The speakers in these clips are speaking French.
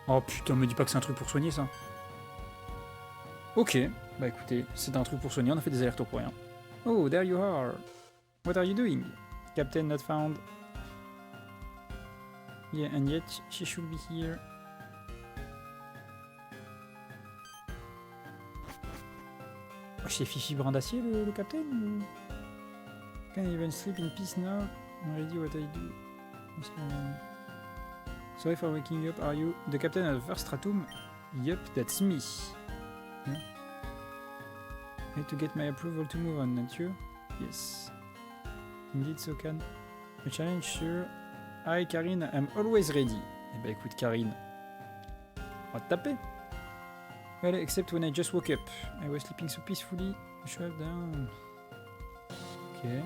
Oh putain, me dis pas que c'est un truc pour soigner ça. Ok, bah écoutez, c'est un truc pour soigner, on a fait des allers-retours pour rien. Oh, there you are. What are you doing? Captain not found. Yeah, and yet she should be here. Oh, c'est Fifi Brin d'Acier le capitaine ou... Can I even sleep in peace now? Already what I do. Sorry for waking up, are you the captain of the first stratum? Yup, that's me. Yeah. I need to get my approval to move on, not you? Yes. Indeed, so can. A challenge, sure. Hi, Karine, I'm always ready. Eh ben écoute, Karine, on va te taper. Well, except when I just woke up. I was sleeping so peacefully. I should have down. Okay.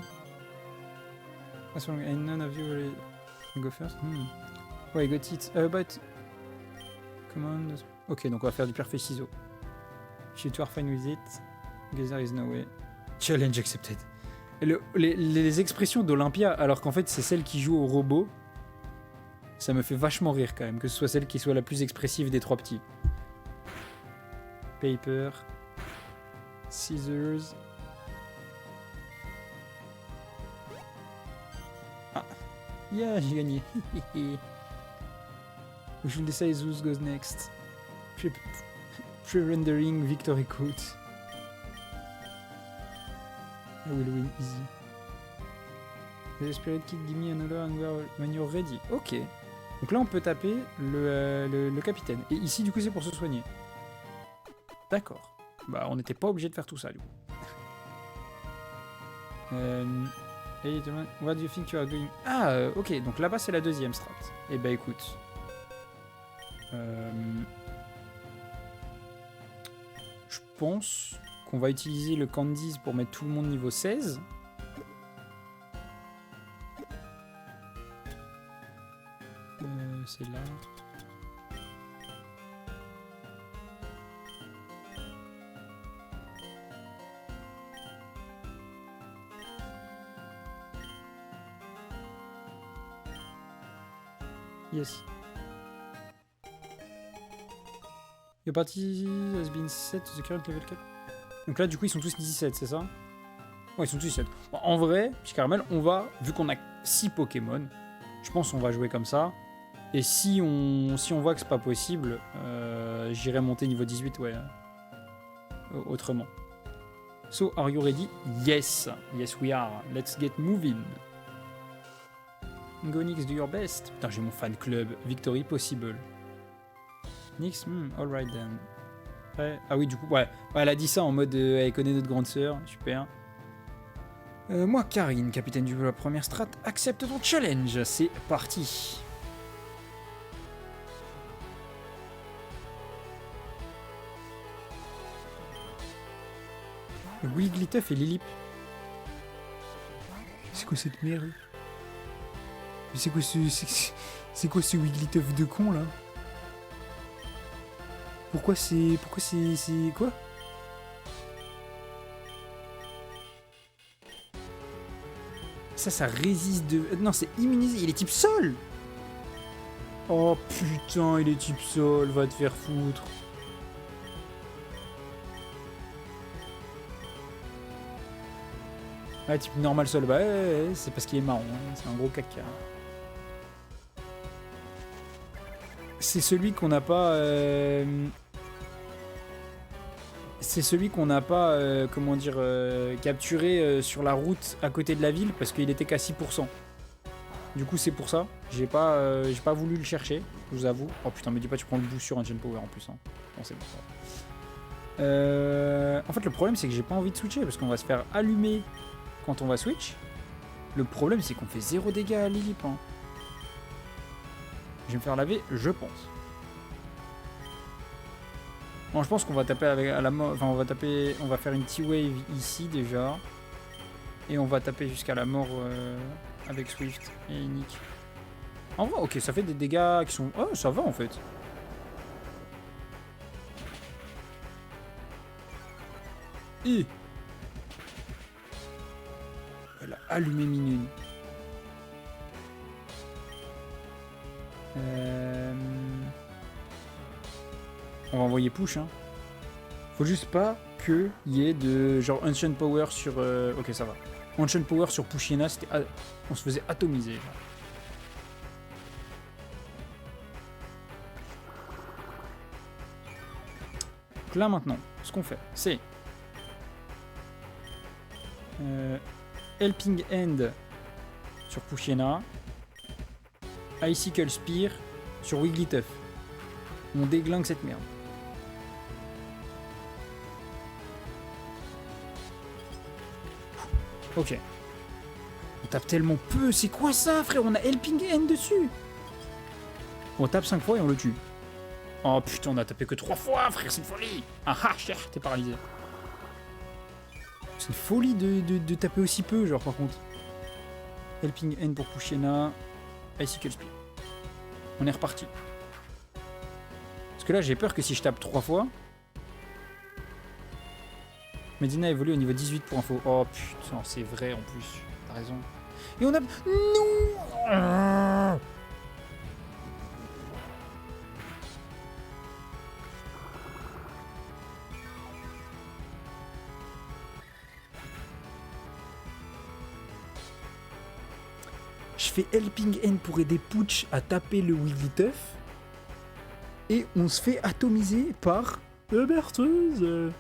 What's wrong? And none of you will go first? Oh, I got it. But... Come on. Ok, donc on va faire du parfait ciseau. If you two are fine with it, guess there is no way. Challenge accepted. Les expressions d'Olympia, alors qu'en fait c'est celle qui joue au robot, ça me fait vachement rire quand même, que ce soit celle qui soit la plus expressive des trois petits. Paper. Scissors. Ah. Yeah, j'ai gagné. We should decide who goes next. Pre-rendering victory quote. I will win easy. The spirit kid, give me another and when you're ready. Ok. Donc là on peut taper le capitaine. Et ici du coup c'est pour se soigner. D'accord. Bah on n'était pas obligé de faire tout ça du coup. Hey, what do you think you are doing? Ah ok, donc là-bas c'est la deuxième strat. Eh bah écoute. Je pense qu'on va utiliser le Candice pour mettre tout le monde niveau 16. C'est là. Yes. Your party has been set to the current level cap. Donc là, du coup, ils sont tous 17, c'est ça? Ouais, ils sont tous 17. Bon, en vrai, petit caramel, on va, vu qu'on a 6 Pokémon, je pense qu'on va jouer comme ça. Et si on voit que c'est pas possible, j'irai monter niveau 18, ouais. Autrement. So, are you ready? Yes. Yes, we are. Let's get moving. Go Nix, do your best. Putain, j'ai mon fan club. Victory possible. Nix, alright then. Ouais. Ah oui, du coup, ouais. Elle a dit ça en mode elle connaît notre grande sœur. Super. Moi, Karine, capitaine de la première strat, accepte ton challenge. C'est parti. Wigglytuff et Lilip. C'est quoi cette merde? C'est quoi ce Wigglytuff de con là? Pourquoi c'est quoi? Ça résiste de... Non, c'est immunisé, il est type sol. Oh putain, il est type sol, va te faire foutre. Ah, type normal sol, bah ouais, c'est parce qu'il est marron, hein, c'est un gros caca. C'est celui qu'on n'a pas... C'est celui qu'on n'a pas, comment dire, capturé sur la route à côté de la ville parce qu'il était qu'à 6%. Du coup, c'est pour ça. J'ai pas voulu le chercher, je vous avoue. Oh putain, me dis pas, tu prends le boost sur un Gen Power en plus. Hein. Bon, c'est bon ça. En fait, le problème, c'est que j'ai pas envie de switcher parce qu'on va se faire allumer quand on va switch. Le problème, c'est qu'on fait 0 dégâts à Lilip. Hein. Je vais me faire laver, je pense. Bon, je pense qu'on va taper avec à la mort. Enfin, on va faire une T-Wave ici déjà. Et on va taper jusqu'à la mort avec Swift et Nick. En vrai, ok, ça fait des dégâts qui sont... Oh, ça va en fait. Et... Elle a allumé Minune. On va envoyer push, hein. Faut juste pas qu'il y ait de genre Ancient Power sur... Ok, ça va. Ancient Power sur Pushiena, c'était... On se faisait atomiser. Genre. Donc là, maintenant, ce qu'on fait, c'est... Helping Hand sur Pushiena. Icicle Spear sur Wigglytuff. On déglingue cette merde. Ok. On tape tellement peu. C'est quoi ça, frère? On a Helping Hand dessus. On tape 5 fois et on le tue. Oh putain, on a tapé que 3 fois, frère. C'est une folie. Ah ah, cher, t'es paralysé. C'est une folie de taper aussi peu, genre, par contre. Helping Hand pour Pushiena. Icicle Spear. On est reparti. Parce que là, j'ai peur que si je tape 3 fois... Medina évolue au niveau 18 pour info. Oh putain, c'est vrai en plus. T'as raison. Et on a... Non. Je fais Helping Hand pour aider Pooch à taper le Wigglytuff. Et on se fait atomiser par... Bertheuse.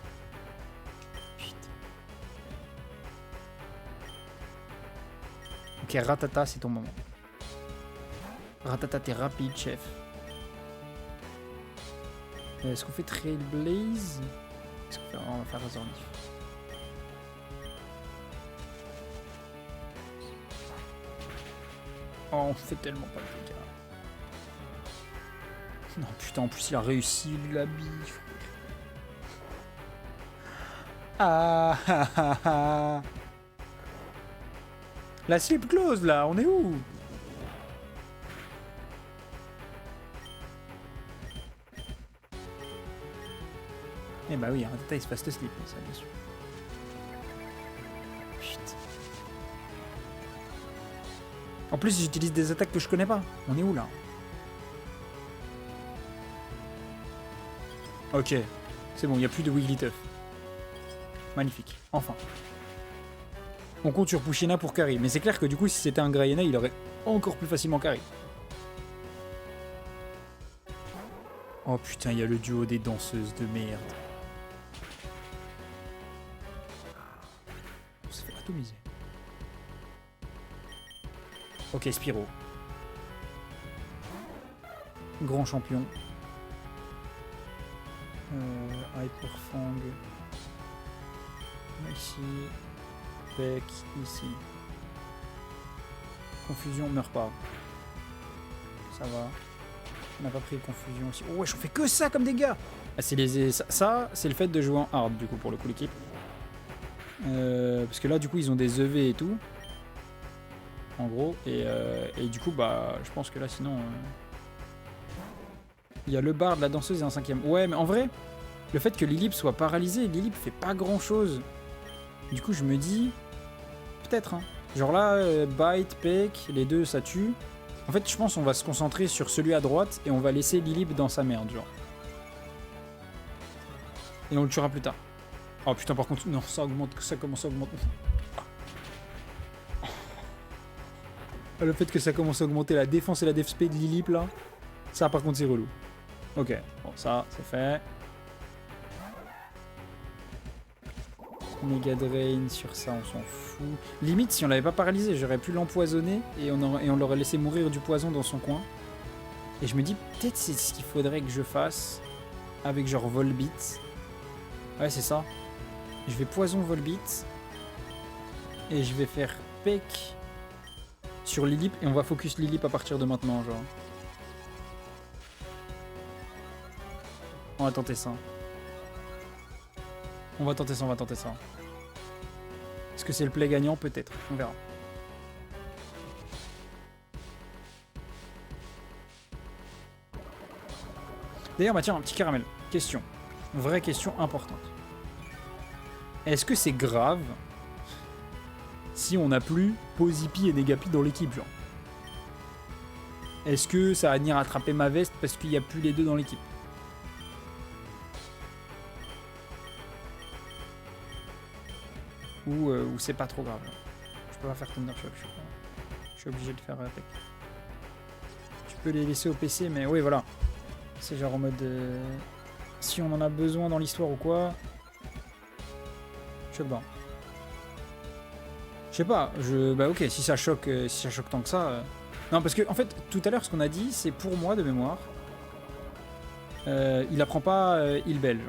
Ok, Ratata, c'est ton moment. Ratata, t'es rapide, chef. Est-ce qu'on fait Trailblaze? Est-ce qu'on fait... On va faire Razorleaf. Oh, on fait tellement pas de dégâts. Non, putain, en plus, il a réussi, il a bif. Ah, ah, ah, ah. La slip close, là, on est où? Eh bah oui, Ratata, il se passe le slip, ça, bien sûr. Putain. En plus, j'utilise des attaques que je connais pas. On est où, là? Ok. C'est bon, il n'y a plus de Wigglytuff. Magnifique. Enfin. On compte sur Pushiena pour carry. Mais c'est clair que du coup, si c'était un Graiena, il aurait encore plus facilement carry. Oh putain, il y a le duo des danseuses de merde. On s'est fait atomiser. Ok, Spyro. Grand champion. Hyperfang. Ici. Peck, ici. Confusion, meurt pas. Ça va. On n'a pas pris confusion aussi. Oh wesh, on fait que ça comme dégâts. Ah, ça c'est le fait de jouer en hard du coup pour le coup l'équipe. Parce que là du coup ils ont des EV et tout. En gros. Et du coup bah je pense que là sinon... Il y a le bar de la danseuse et un 5ème. Ouais mais en vrai, le fait que Lilip soit paralysé, Lilip fait pas grand chose. Du coup je me dis... Peut-être hein. Genre là, Bite, Peck, les deux ça tue. En fait, je pense qu'on va se concentrer sur celui à droite et on va laisser Lilip dans sa merde, genre. Et on le tuera plus tard. Oh putain, par contre, non, ça augmente, ça commence à augmenter. Le fait que ça commence à augmenter la défense et la def spé de Lilip là, ça par contre c'est relou. Ok, bon ça, c'est fait. Mega Drain sur ça, on s'en fout. Limite, si on l'avait pas paralysé, j'aurais pu l'empoisonner et on l'aurait laissé mourir du poison dans son coin. Et je me dis, peut-être c'est ce qu'il faudrait que je fasse avec genre Volbeat. Ouais, c'est ça. Je vais poison Volbeat et je vais faire Peck sur Lilip et on va focus Lilip à partir de maintenant, genre. On va tenter ça. On va tenter ça, on va tenter ça. Est-ce que c'est le play gagnant? Peut-être, on verra. D'ailleurs, bah tiens, un petit caramel. Question. Vraie question importante. Est-ce que c'est grave si on n'a plus Pozipi et Negapi dans l'équipe, genre? Est-ce que ça va venir attraper ma veste parce qu'il n'y a plus les deux dans l'équipe? ou c'est pas trop grave. Je peux pas faire Thunder Shock, je suis obligé de faire avec. Tu peux les laisser au PC, mais oui, voilà. C'est genre en mode... si on en a besoin dans l'histoire ou quoi... Choc bas. Je sais pas, bah ok, si ça choque tant que ça... Non, parce que en fait, tout à l'heure, ce qu'on a dit, c'est pour moi, de mémoire, il apprend pas île belge.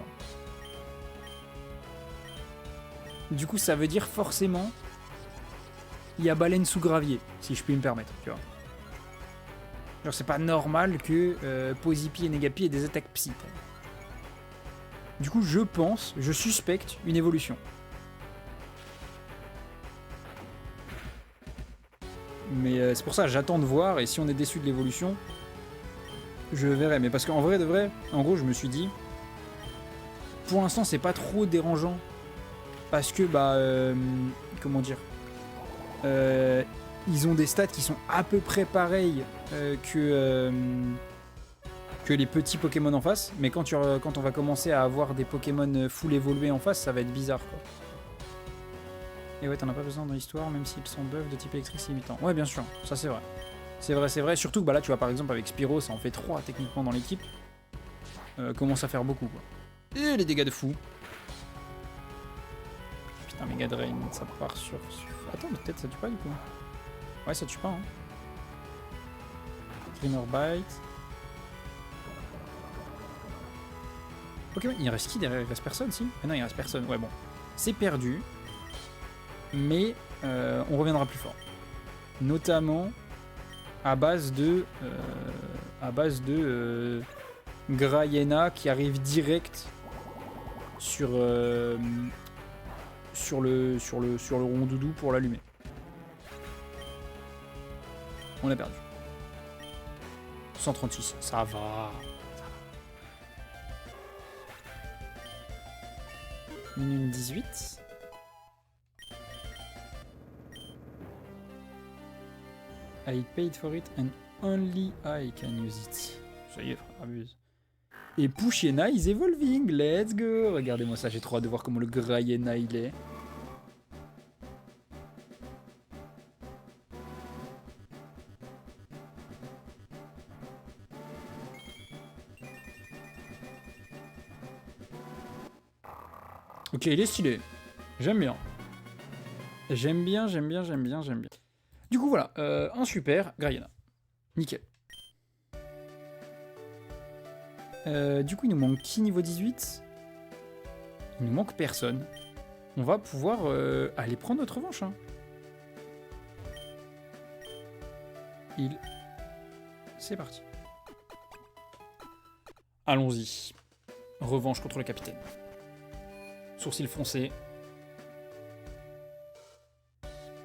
Du coup, ça veut dire forcément... Il y a baleine sous gravier, si je puis me permettre, tu vois. Genre, c'est pas normal que Posipi et Negapi aient des attaques psy. Du coup, je suspecte une évolution. Mais c'est pour ça, j'attends de voir, et si on est déçu de l'évolution, je verrai. Mais parce qu'en vrai de vrai, en gros, je me suis dit, pour l'instant, c'est pas trop dérangeant. Parce que, comment dire, ils ont des stats qui sont à peu près pareils que les petits Pokémon en face. Mais quand on va commencer à avoir des Pokémon full évolués en face, ça va être bizarre, quoi. Et ouais, t'en as pas besoin dans l'histoire, même s'ils sont buffs de type électrique, c'est limitant. Ouais, bien sûr, ça c'est vrai. C'est vrai. Surtout que bah là, tu vois, par exemple, avec Spyro, ça en fait 3 techniquement dans l'équipe. Commence à faire beaucoup, quoi. Et les dégâts de fou. Putain, Mega Drain, ça part sur... Attends, mais peut-être ça tue pas, du coup. Ouais, ça tue pas, hein. Dreamer Bite. Ok, ouais, il reste qui derrière? Il reste personne, si? Ah non, il reste personne. Ouais, bon. C'est perdu. Mais on reviendra plus fort. Notamment à base de Graiena qui arrive direct sur le rondoudou pour l'allumer. On a perdu. 136, ça va. Minute 18. I paid for it and only I can use it. Ça y est, frère, abuse. Et Pushiena is evolving, let's go. Regardez-moi ça, j'ai trop hâte de voir comment le Graiena il est. Ok, il est stylé. J'aime bien. J'aime bien. Du coup, voilà, un super Graiena. Nickel. Du coup, il nous manque qui niveau 18 ? Il nous manque personne. On va pouvoir aller prendre notre revanche. Hein. C'est parti. Allons-y. Revanche contre le capitaine. Sourcil foncé.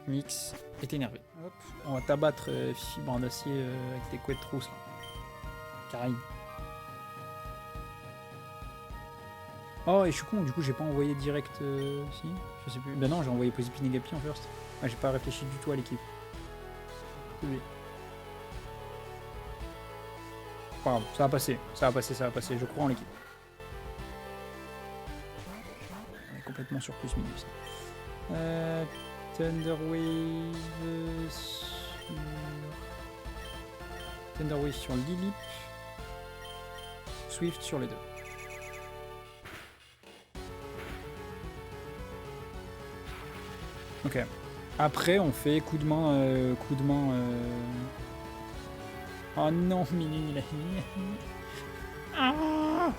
Nix est énervé. Hop. On va t'abattre fibre en acier avec tes couettes trousses là. Caraïbes. Oh, et je suis con, du coup j'ai pas envoyé direct. Si, je sais plus. Ben non, j'ai envoyé Posipi Negapi en first. Ah, j'ai pas réfléchi du tout à l'équipe. Oui. Pas grave, ça va passer, je crois en l'équipe. On est complètement sur plus minus. Thunderwave sur Lilip. Swift sur les deux. Ok. Après, on fait coup de main. Oh non, Minu, il a fini. Ah!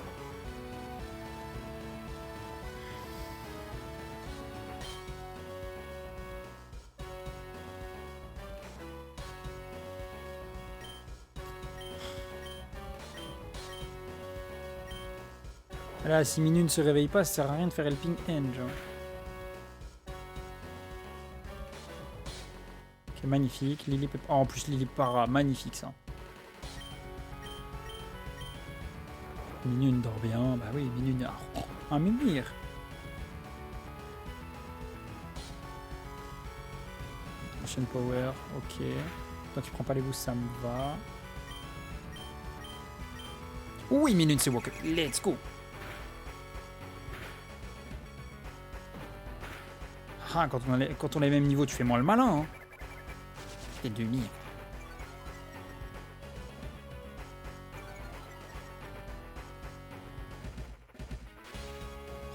Là, si Minu ne se réveille pas, ça sert à rien de faire Helping Hand, genre. Ok, magnifique. Lily oh, en plus, Lily para, magnifique ça. Minu dort bien, bah oui, Minu. Un Mimir. Action Power, ok. Toi, tu prends pas les boosts, ça me va. Oui, Minu, c'est walk. Let's go. Ah, quand on a les mêmes niveaux, tu fais moins le malin, hein. T'es demi.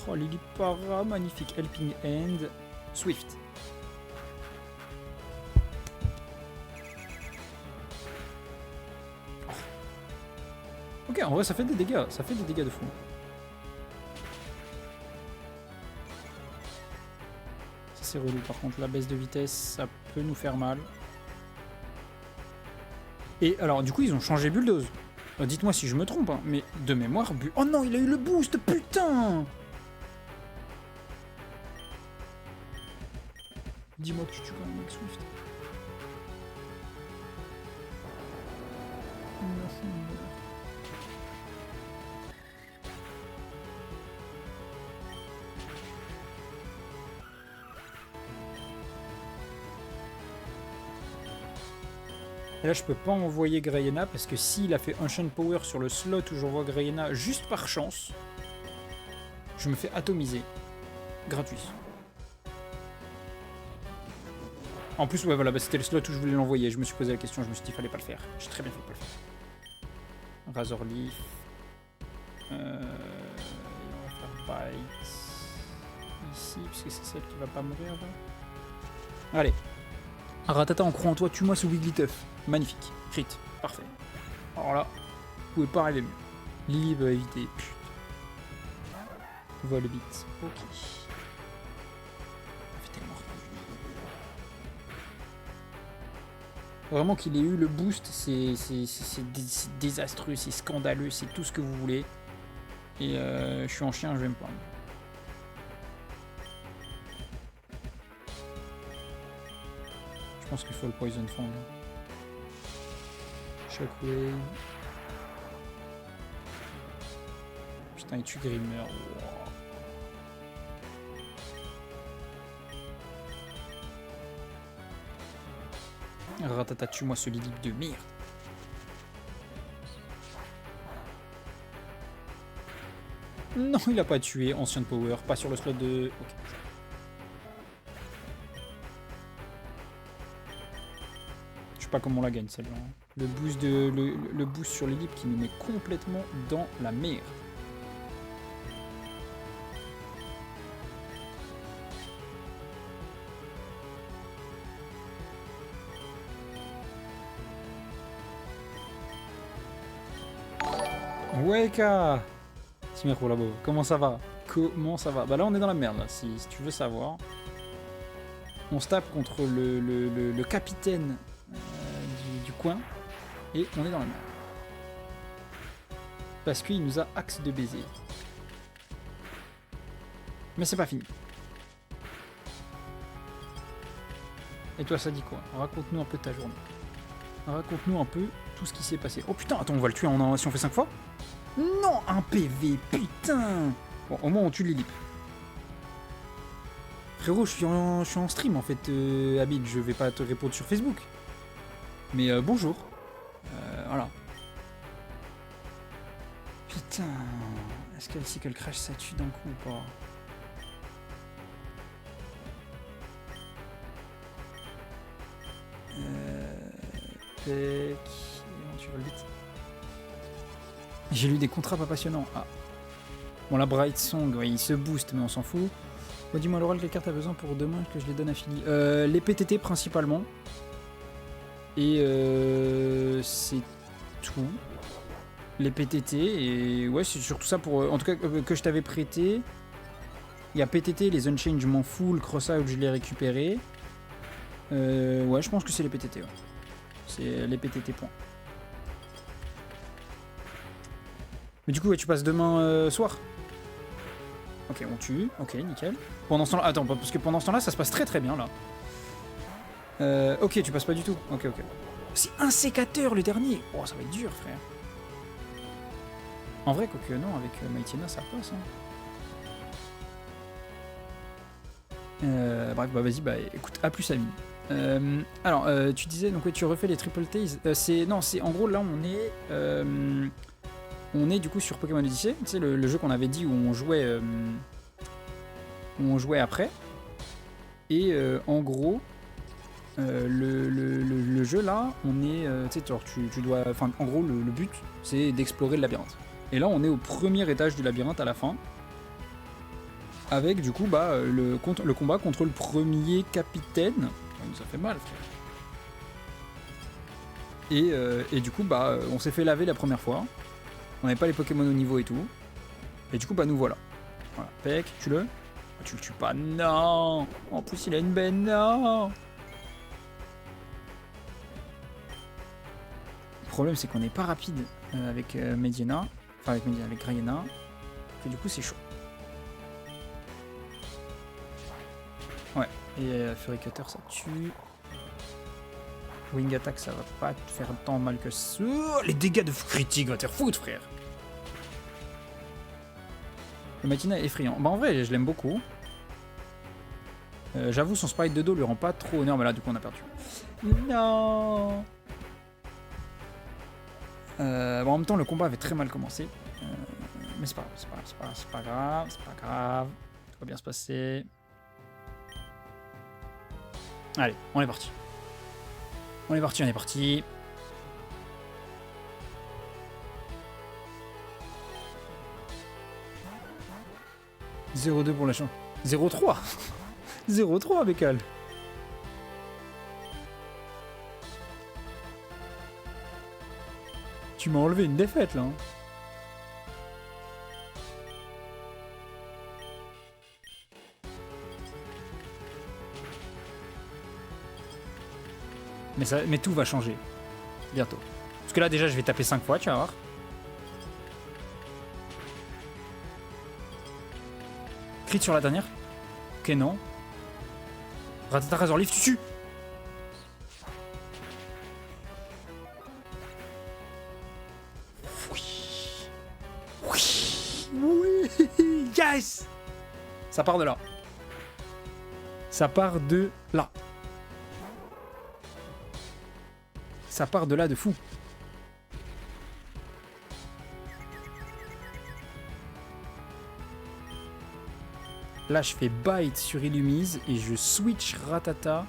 Oh, Lilipara, magnifique. Helping Hand. Swift. Oh. Ok, en vrai, ça fait des dégâts. Ça fait des dégâts de fou. Ça, c'est relou. Par contre, la baisse de vitesse, ça peut nous faire mal. Et alors, du coup, ils ont changé Bulldoze. Dites-moi si je me trompe, hein, mais de mémoire, oh non, il a eu le boost, putain! Dis-moi que tu tues quand même avec Swift. Et là, je peux pas envoyer Greyena parce que s'il a fait Ancient Power sur le slot où j'envoie Greyena juste par chance, je me fais atomiser. Gratuit. En plus, ouais, voilà, bah, c'était le slot où je voulais l'envoyer. Je me suis posé la question, je me suis dit, fallait pas le faire. J'ai très bien fait de pas le faire. Razor Leaf. On va faire Bite. Ici, puisque c'est celle qui va pas mourir là. Allez. Ratata, on croit en toi, tue-moi ce Wigglytuff. Magnifique. Crit. Parfait. Alors là, vous pouvez pas rêver mieux. Lily va éviter. Putain. Volbeat. Ok. Vraiment qu'il ait eu le boost, c'est désastreux, c'est scandaleux, c'est tout ce que vous voulez. Et je suis en chien, je vais me plaindre. Je pense qu'il faut le Poison Fang. Shockwave. Putain, il tue Grimmer. Wow. Ratata, tue-moi ce Lilip de merde. Non, il a pas tué. Ancient Power, pas sur le slot de... Ok. Je sais pas comment on la gagne celle-là. Le boost, le boost sur Lilip qui nous met complètement dans la merde. Weka Simer Labo, comment ça va? Comment ça va? Bah là on est dans la merde là, si tu veux savoir. On se tape contre le capitaine du coin et on est dans la merde. Parce qu'il nous a axe de baiser. Mais c'est pas fini. Et toi ça dit quoi? Raconte-nous un peu ta journée. Raconte-nous un peu tout ce qui s'est passé. Oh putain, attends, on va le tuer si on fait 5 fois? Non, un PV, putain. Bon, au moins on tue Lilip. Frérot, je suis en stream en fait, Abid, je vais pas te répondre sur Facebook. Mais bonjour. Voilà. Putain. Est-ce qu'elle Cycle Crash ça tue d'un coup ou pas? J'ai lu des contrats pas passionnants. Ah. Bon, la Bright Song, ouais, il se booste, mais on s'en fout. Oh, dis-moi, Laurel, quelle carte t'as besoin pour demain que je les donne à Philly? Les PTT principalement. Et c'est tout. Les PTT, et ouais, c'est surtout ça pour. En tout cas, que je t'avais prêté. Il y a PTT, les Unchained, je m'en fous. Le Cross-Out, je l'ai récupéré. Ouais, je pense que c'est les PTT. Ouais. C'est les PTT points. Mais du coup, ouais, tu passes demain soir. Ok, on tue. Ok, nickel. Pendant ce temps-là, attends, parce que pendant ce temps-là, ça se passe très très bien là. Ok, tu passes pas du tout. Ok, ok. C'est un sécateur le dernier. Oh, ça va être dur, frère. En vrai, quoique non, avec Maïtiena, ça passe. Hein. Bref, bah vas-y, bah écoute, à plus, ami. Alors, tu disais, donc ouais, tu refais les Triple Tails. Non, c'est en gros là, on est du coup sur Pokémon Odyssey, tu sais, le jeu qu'on avait dit où on jouait après. Et en gros, le jeu là, on est, tu sais, genre tu dois, enfin en gros le but c'est d'explorer le labyrinthe. Et là on est au premier étage du labyrinthe à la fin, avec du coup bah le combat contre le premier capitaine. Ça nous a fait mal, frère. Et du coup bah on s'est fait laver la première fois. On n'avait pas les Pokémon au niveau et tout. Et du coup bah nous voilà. Voilà, Peck, tue-le. Tu le tues pas, non. En plus il a une benne, non. Le problème c'est qu'on n'est pas rapide avec Medina, enfin avec Grayena, que du coup c'est chaud. Ouais, et Fury Cutter ça tue. Wing Attack ça va pas te faire tant mal que ça. Oh, les dégâts de critique va te faire foutre, frère. Le Medina est effrayant. Bah en vrai je l'aime beaucoup. J'avoue son sprite de dos lui rend pas trop honneur, mais là du coup on a perdu. Non. Bon, en même temps, le combat avait très mal commencé. Mais c'est pas grave, c'est pas grave. Tout va bien se passer. Allez, on est parti. On est parti. 0-2 pour la chance. 0-3 0-3, Bécal. Tu m'as enlevé une défaite là. Mais tout va changer. Bientôt. Parce que là déjà je vais taper 5 fois, tu vas voir. Crit sur la dernière. Ok, non. Ratata Razor Leaf, tu tues. Oui. Yes. Ça part de là. Ça part de là. Ça part de là de fou. Là, je fais Bite sur Illumise et je switch Ratata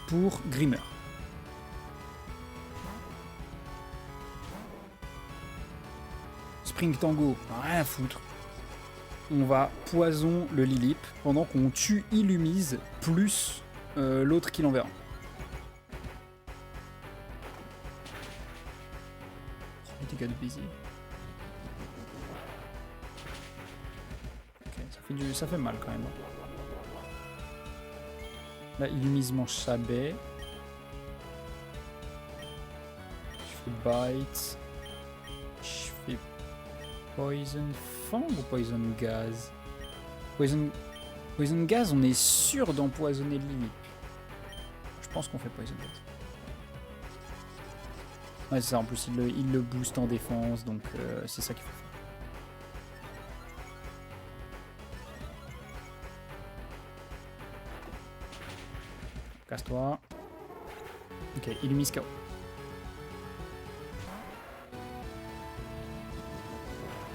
pour Grimmer. Spring Tango, rien à foutre. On va poison le Lilip pendant qu'on tue Illumise plus l'autre qui l'enverra. Les dégâts de baiser. Ça fait mal quand même. Là, Illumise mange sa baie. Je fais Bite. Je fais Poison Fang ou Poison Gaz? Poison Gaz, on est sûr d'empoisonner Lilip. Je pense qu'on fait Poison Gaz. Ouais, c'est ça, en plus il le booste en défense, donc c'est ça qu'il faut faire. Casse-toi. Ok, Illumise KO.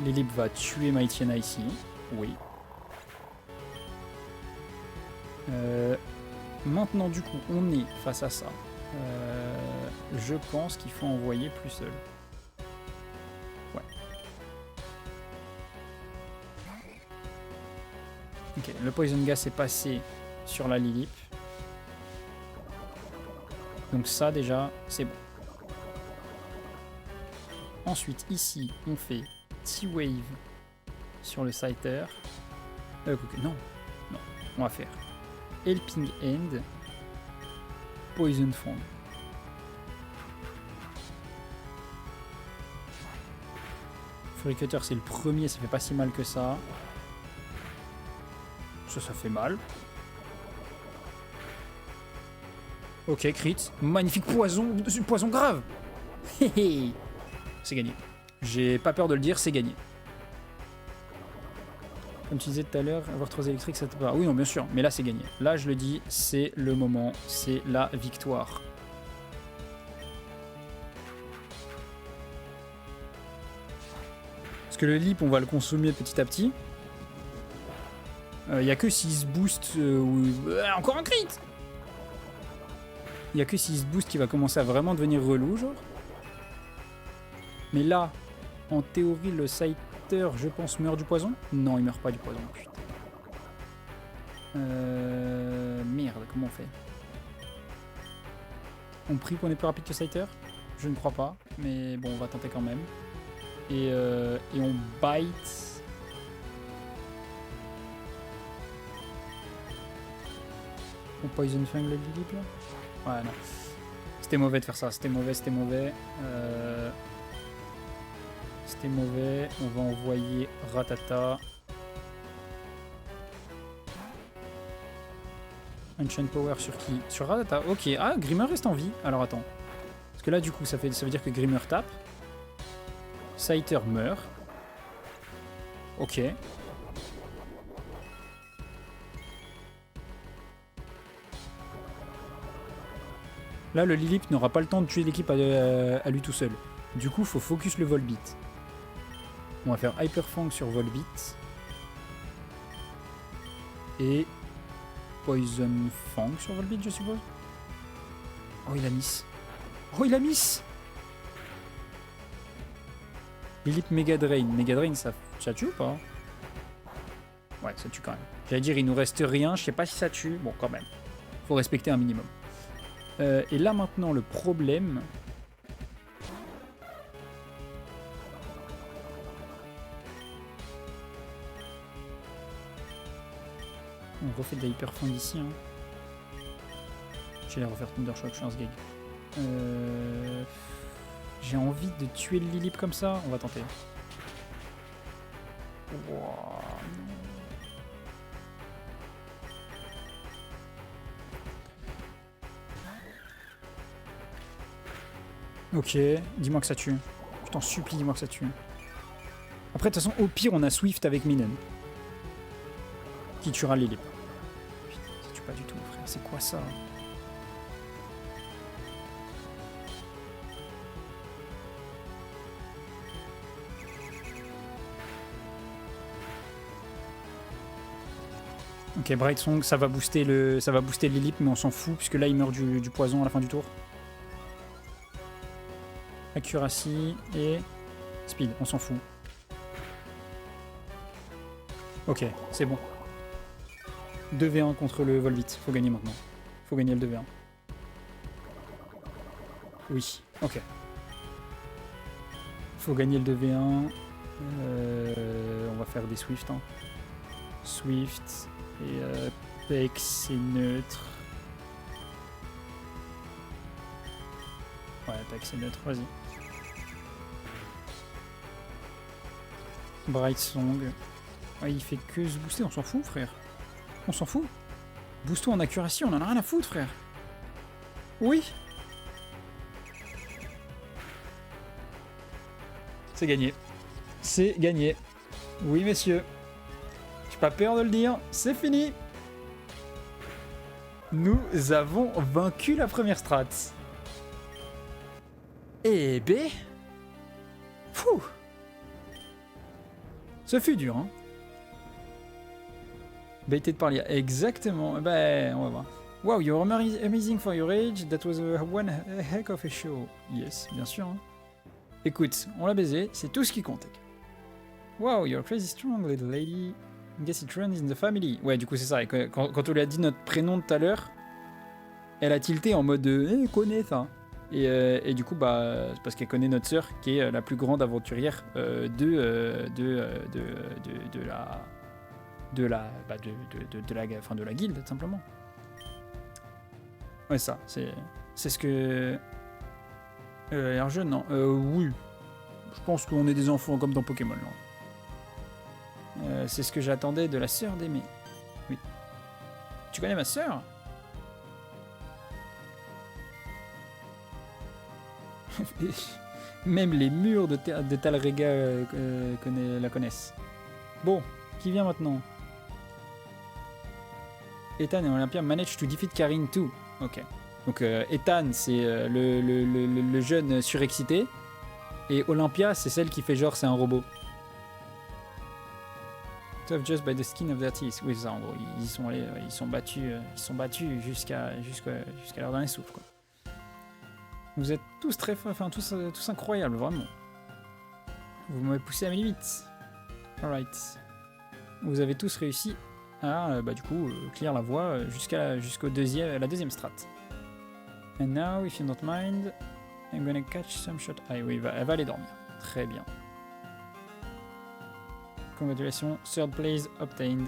Lilip va tuer Mightyena ici. Oui. Maintenant, du coup, on est face à ça. Je pense qu'il faut envoyer plus seul. Ouais. Ok, le Poison Gas est passé sur la Lilip. Donc ça déjà, c'est bon. Ensuite, ici, on fait T-Wave sur le Scyther. Non, on va faire Helping Hand, Poison Fang. Fury Cutter, c'est le premier, ça fait pas si mal que ça. Ça fait mal. Ok, crit. Magnifique poison grave. C'est gagné. J'ai pas peur de le dire, c'est gagné. Comme tu disais tout à l'heure, avoir 3 électriques, ça te part. Oui, non, bien sûr, mais là, c'est gagné. Là, je le dis, c'est le moment, c'est la victoire. Parce que le Lip, on va le consommer petit à petit. Il y a que s'il se booste... encore un crit. Il y a que s'il se booste qui va commencer à vraiment devenir relou, genre. Mais là, en théorie, le Scyther, je pense, meurt du poison. Non, il meurt pas du poison, putain. Merde, comment on fait? On prie qu'on est plus rapide que Scyther? Je ne crois pas, mais bon, on va tenter quand même. Et on bite. On poison fang le Lilip là? Ouais, non. C'était mauvais de faire ça, c'était mauvais. C'était mauvais. On va envoyer Ratata. Ancient Power sur qui? Sur Ratata, ok. Ah, Grimmer reste en vie. Alors attends. Parce que là, du coup, ça veut dire que Grimmer tape. Scyther meurt. Ok. Là, le Lilip n'aura pas le temps de tuer l'équipe à lui tout seul. Du coup, faut focus le Volbeat. On va faire Hyper Fang sur Volbeat. Et Poison Fang sur Volbeat, je suppose. Oh, il a miss. Oh, il a miss. Lilip Mega Drain. Mega Drain, ça tue ou pas? Ouais, ça tue quand même. J'allais dire, il nous reste rien. Je sais pas si ça tue. Bon, quand même. Faut respecter un minimum. Et là, maintenant, le problème... On refait de la Hyper Fang ici. Hein. J'allais refaire Thundershock, je suis un sgeg. J'ai envie de tuer le Lilip comme ça. On va tenter. Wow. Ok, dis-moi que ça tue. Je t'en supplie, dis-moi que ça tue. Après, de toute façon, au pire, on a Swift avec Minen. Qui tuera Lilip. Putain, ça tue pas du tout, frère. C'est quoi ça? Ok, Bright Song, ça va booster le Lilip, mais on s'en fout, puisque là, il meurt du poison à la fin du tour. Accuracy et Speed, on s'en fout. Ok, c'est bon. 2v1 contre le Volbeat, faut gagner maintenant. Faut gagner le 2v1. Oui, ok. Faut gagner le 2v1. On va faire des Swift. Hein. Swift et Pex c'est neutre. Ouais, Pex c'est neutre, vas-y. Bright Song. Ouais, il fait que se booster, on s'en fout, frère. On s'en fout. Boost-toi en accuracy, on en a rien à foutre, frère. Oui. C'est gagné. C'est gagné. Oui, messieurs. J'ai pas peur de le dire, c'est fini. Nous avons vaincu la première strat. Eh ben... Fouh. Ce fut dur, hein. Baited par l'IA, exactement. Ben, on va voir. Wow, you're amazing for your age. That was one heck of a show. Yes, bien sûr. Hein. Écoute, on l'a baisé, c'est tout ce qui compte. Wow, you're crazy strong, little lady. Guess it runs in the family. Ouais, du coup, c'est ça. Quand on lui a dit notre prénom tout à l'heure, elle a tilté en mode connaît ça. Et du coup, bah, c'est parce qu'elle connaît notre sœur, qui est la plus grande aventurière de la guilde, tout simplement. Ouais, ça, c'est ce que... un jeune, non. Oui. Je pense qu'on est des enfants comme dans Pokémon, là. C'est ce que j'attendais de la sœur d'Aimé. Oui. Tu connais ma sœur? Même les murs de Talrega la connaissent. Bon, qui vient maintenant? Ethan et Olympia manage to defeat Karin too. Ok. Donc Ethan, c'est le jeune surexcité. Et Olympia, c'est celle qui fait genre c'est un robot. Tough just by the skin of their teeth. Oui, c'est ça, en gros. Ils sont allés, ils sont battus jusqu'à leur dernier souffle, quoi. Vous êtes tous très forts, enfin tous incroyables, vraiment. Vous m'avez poussé à mes limites. Alright. Vous avez tous réussi à, du coup, clear la voie jusqu'au la deuxième strat. And now, if you don't mind, I'm gonna catch some shot. Ah oui, elle va aller dormir. Très bien. Congratulations, third place obtained.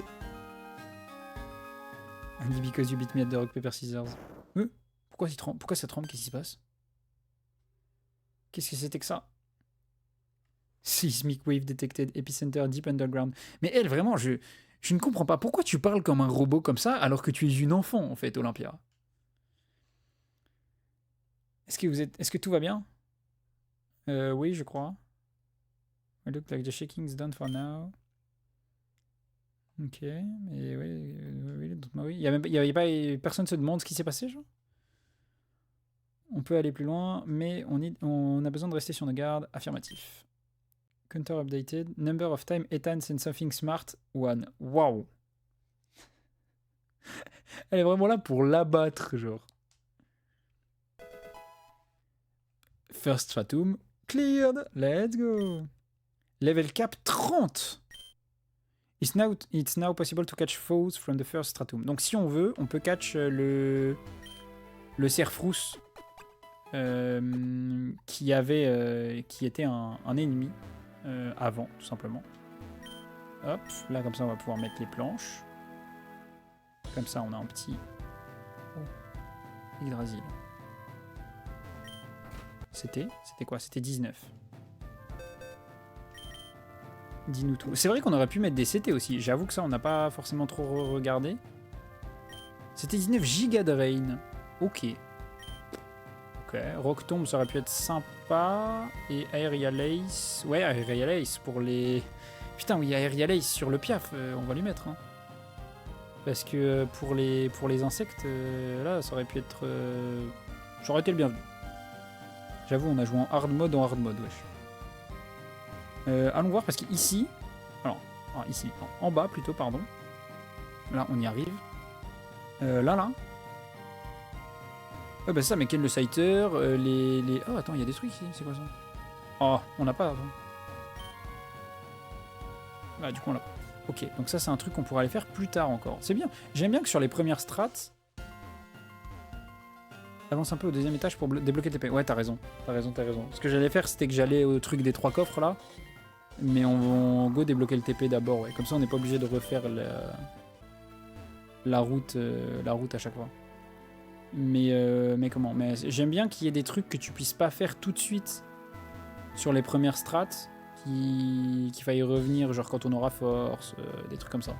Only because you beat me at the rock, paper, scissors. Pourquoi ça tremble? Qu'est-ce qui se passe? Qu'est-ce que c'était que ça? Seismic wave detected, epicenter deep underground. Mais elle, vraiment, je ne comprends pas. Pourquoi tu parles comme un robot comme ça alors que tu es une enfant, en fait, Olympia? Est-ce que tout va bien? Oui, je crois. I look like the shaking's done for now. Ok, mais oui, il y a pas, personne se demande ce qui s'est passé, genre. On peut aller plus loin, mais on a besoin de rester sur nos gardes. Affirmatif. Counter updated. Number of time Ethan and something smart 1. Waouh. Elle est vraiment là pour l'abattre, genre. First stratum cleared. Let's go. Level cap 30. It's now possible to catch foes from the first stratum. Donc si on veut, on peut catch le Cerfrousse qui était un ennemi avant, tout simplement. Hop, là comme ça on va pouvoir mettre les planches. Comme ça on a un petit Yggdrasil. C'était quoi? C'était 19. Dis-nous tout. C'est vrai qu'on aurait pu mettre des CT aussi. J'avoue que ça, on n'a pas forcément trop regardé. C'était 19 gigas de rain. Ok. Ok. Rock Tomb, ça aurait pu être sympa. Et Aerial Ace. Ouais, Aerial Ace pour les... Putain, oui, Aerial Ace sur le Piaf. On va lui mettre. Hein. Parce que pour les insectes, là, ça aurait pu être... ça aurait été le bienvenu. J'avoue, on a joué en hard mode, wesh. Allons voir parce qu'ici, ici, en bas plutôt, pardon. Là, on y arrive. Là. Ouais, bah ça, mais quel le Scyther, les... Oh, attends, il y a des trucs ici, c'est quoi ça? Oh, on n'a pas, attends. Ah, du coup, on l'a. Ok, donc ça, c'est un truc qu'on pourrait aller faire plus tard encore. C'est bien. J'aime bien que sur les premières strats, avance un peu au deuxième étage pour débloquer TP. Ouais, t'as raison. Ce que j'allais faire, c'était que j'allais au truc des 3 coffres, là. Mais on go débloquer le TP d'abord, ouais. Comme ça, on n'est pas obligé de refaire la route à chaque fois. Mais comment? Mais j'aime bien qu'il y ait des trucs que tu puisses pas faire tout de suite sur les premières strats, qu'il faille revenir, genre quand on aura force, des trucs comme ça.